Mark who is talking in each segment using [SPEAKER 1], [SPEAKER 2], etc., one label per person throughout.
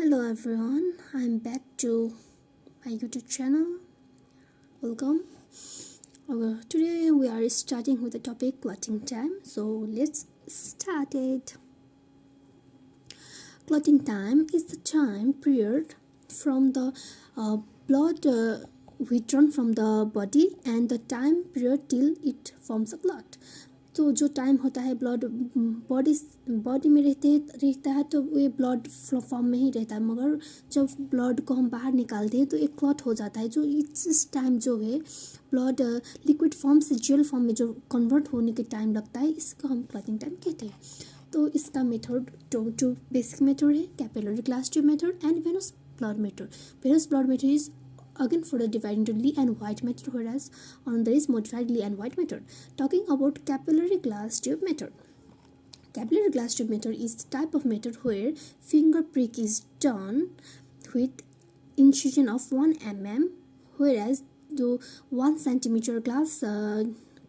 [SPEAKER 1] Hello everyone, I'm back to my YouTube channel. Welcome. Today we are starting with the topic clotting time. So let's start it. Clotting time is the time period from the blood withdrawn from the body and the time period till it forms a clot. तो जो time होता है blood body में रहता है तो ये blood form में ही रहता है, मगर जब ब्लड को हम बाहर निकालते हैं तो एक क्लॉट हो जाता है। जो इस टाइम जो है ब्लड लिक्विड फॉर्म से जेल फॉर्म में जो कन्वर्ट होने के टाइम लगता है, इसको हम क्लॉटिंग टाइम कहते हैं। तो इसका मेथड टू बेसिक मेथड है, capillary glass tube method and venous blood method. Venous blood method is again further divided into Lee and White method, whereas on there is modified Lee and White method. Talking about capillary glass tube method. Capillary glass tube method is the type of method where finger prick is done with incision of 1 mm, whereas जो 1 centimeter glass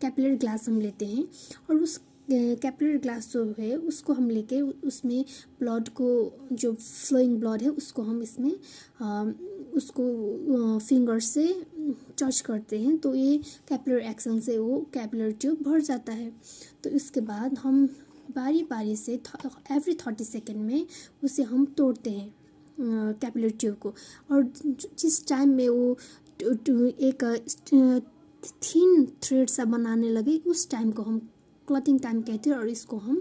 [SPEAKER 1] capillary glass हम लेते हैं और उस capillary glass जो है उसको हम लेके उसमें ब्लड को जो फ्लोइंग ब्लड है उसको हम इसमें उसको फिंगर से टच करते हैं तो ये कैपिलरी एक्शन से वो कैपिलरी ट्यूब भर जाता है। तो इसके बाद हम बारी बारी से एवरी 30 सेकेंड में उसे हम तोड़ते हैं कैपिलरी ट्यूब को, और जिस टाइम में वो एक थिन थ्रेड सा बनाने लगे उस टाइम को हम क्लॉटिंग टाइम कहते हैं, और इसको हम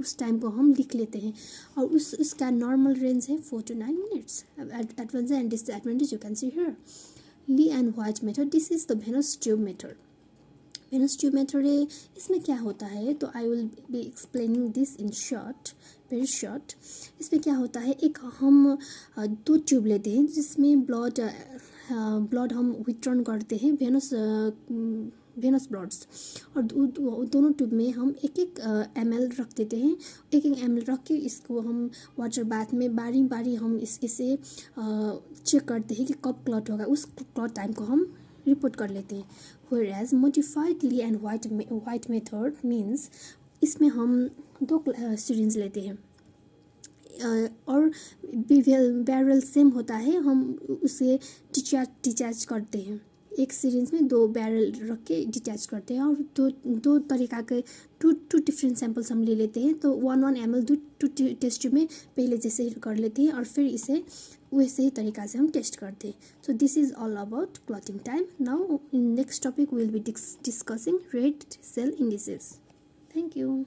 [SPEAKER 1] उस टाइम को हम लिख लेते हैं। और उसका नॉर्मल रेंज है 4 to 9 minutes। Advantage and disadvantage you can see here. Lee and White method, this is the venous tube method. Venous tube method है, इसमें क्या होता है तो I will be explaining this in short, very short. इसमें क्या होता है, एक हम 2 ट्यूब लेते हैं जिसमें ब्लड हम विथड्रॉन करते हैं वेनस ब्लड्स, और दोनों ट्यूब में हम एक ml रख देते हैं। एक ml रख के इसको हम वाटर बाथ में बारी बारी हम इसे चेक करते हैं कि कब क्लॉट होगा, उस क्लॉट टाइम को हम रिपोर्ट कर लेते हैं। Whereas modified Lee and White method means इसमें हम 2 सिरिंज लेते हैं और बैरल सेम होता है, हम उसे डिचार्ज करते हैं। एक सीरीज में 2 बैरल रख के डिटैच करते हैं और दो तरीका के टू डिफरेंट सैंपल्स हम ले लेते हैं। तो 1 ml 2 टेस्ट ट्यूब में पहले जैसे ही कर लेते हैं और फिर इसे वैसे ही तरीका से हम टेस्ट करते हैं। So this is all about clotting time. Now in next topic we will be discussing red cell indices. Thank you.